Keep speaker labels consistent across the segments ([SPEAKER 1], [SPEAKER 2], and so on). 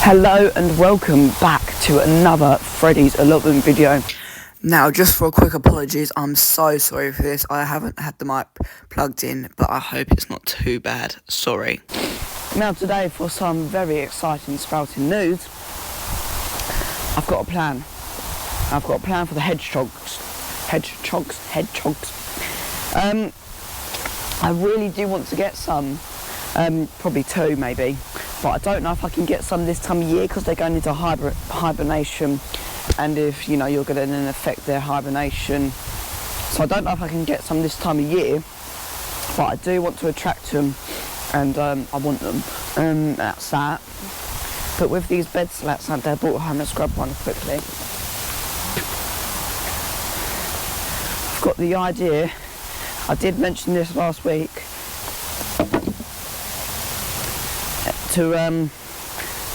[SPEAKER 1] Hello and welcome back to another Freddy's allotment video. Now, just for a quick apologies, I'm so sorry for this. I haven't had the mic plugged in, but I hope it's not too bad. Sorry. Now today, for some very exciting sprouting news, I've got a plan. I've got a plan for the hedgehogs. I really do want to get some, probably two maybe, but I don't know if I can get some this time of year because they're going into hibernation, and if you know you're going to then affect their hibernation, so I don't know if I can get some this time of year, but I do want to attract them, and I want them. That's that. But with these bed slats I brought home, let's grab one quickly. I've got the idea, I did mention this last week, to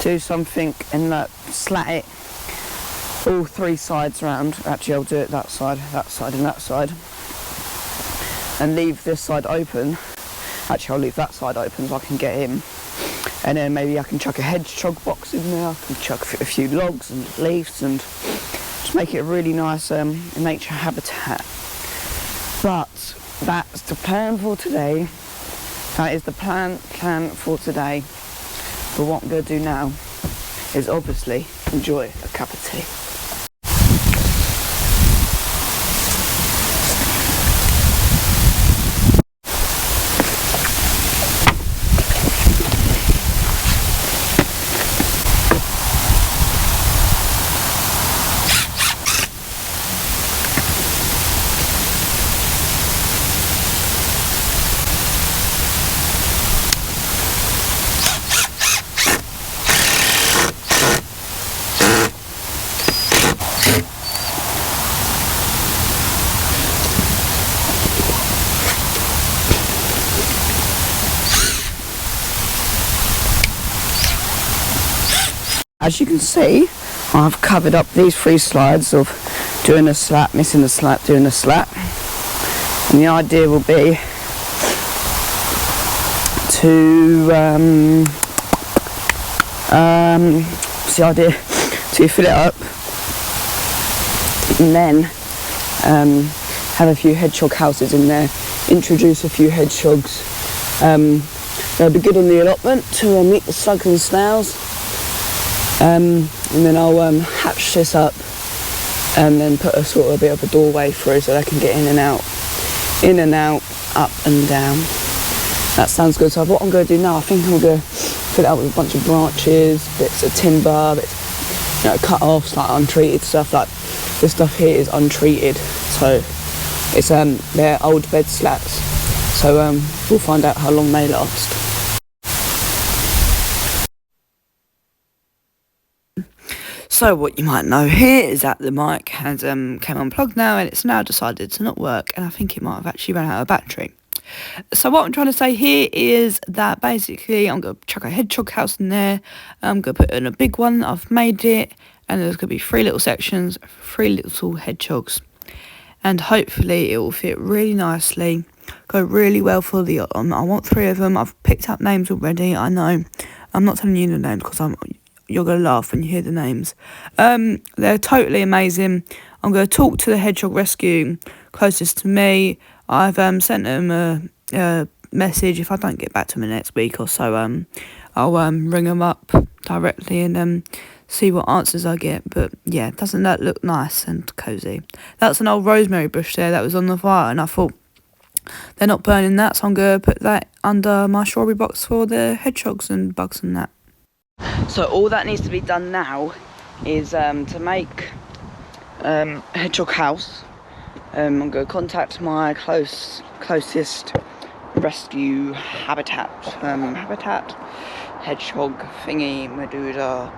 [SPEAKER 1] do something and slat it all three sides round. Actually, I'll do it that side and that side, and leave this side open. Actually, I'll leave that side open so I can get him, and then maybe I can chuck a hedgehog box in there. I can chuck a few logs and leaves and just make it a really nice nature habitat. But that's the plan for today. That is the plan for today. But what I'm going to do now is obviously enjoy a cup of tea. As you can see, I've covered up these three slides of doing a slat, missing a slat, doing a slat. And the idea will be to fill it up and then have a few hedgehog houses in there, introduce a few hedgehogs. They'll be good on the allotment to meet the slugs and snails. And then I'll hatch this up and then put a sort of bit of a doorway through so they can get in and out, up and down. That sounds good. So what I'm going to do now, I think I'm going to fill it up with a bunch of branches, bits of timber, bits, cut offs, like untreated stuff. Like this stuff here is untreated, so it's they're old bed slats. So we'll find out how long they last. So what you might know here is that the mic has came unplugged now, and it's now decided to not work, and I think it might have actually run out of battery. So what I'm trying to say here is that basically I'm going to chuck a hedgehog house in there. I'm going to put in a big one. I've made it, and there's going to be three little sections, three little hedgehogs, and hopefully it will fit really nicely, go really well for the I want three of them. I've picked out names already. I know I'm not telling you the names because you're going to laugh when you hear the names. They're totally amazing. I'm going to talk to the hedgehog rescue closest to me. I've sent them a message. If I don't get back to them next week or so, I'll ring them up directly and see what answers I get. But yeah, doesn't that look nice and cosy? That's an old rosemary bush there that was on the fire, and I thought they're not burning that, so I'm going to put that under my strawberry box for the hedgehogs and bugs and that. So all that needs to be done now is to make a hedgehog house. I'm going to contact my closest rescue habitat hedgehog thingy Medusa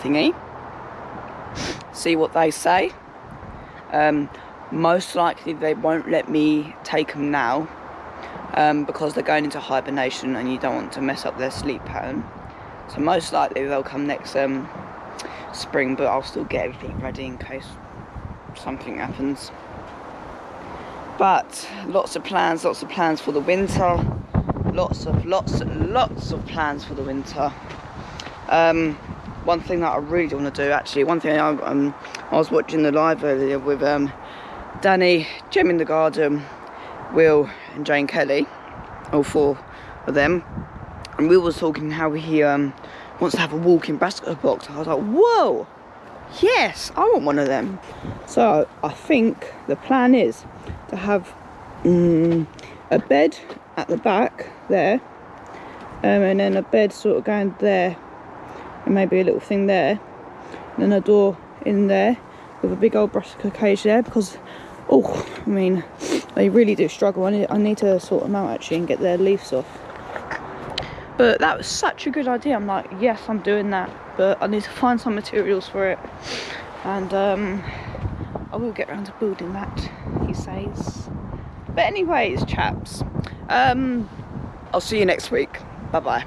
[SPEAKER 1] thingy. See what they say. Most likely they won't let me take them now because they're going into hibernation and you don't want to mess up their sleep pattern. So most likely they'll come next spring, but I'll still get everything ready in case something happens. But lots of plans for the winter. Lots of plans for the winter. one thing that I really don't want to do, actually, one thing I was watching the live earlier with Danny, Jem in the garden, Will and Jane Kelly, all 4 of them, and Will was talking how he wants to have a walk-in basketball box. I was like, whoa, yes, I want one of them. So I think the plan is to have a bed at the back there, and then a bed sort of going there, and maybe a little thing there, and then a door in there with a big old brassica cage there, because I mean, they really do struggle. I need to sort them out actually and get their leaves off. But that was such a good idea. I'm like, yes, I'm doing that, but I need to find some materials for it, and I will get around to building that, he says. But anyways, chaps, I'll see you next week. Bye bye.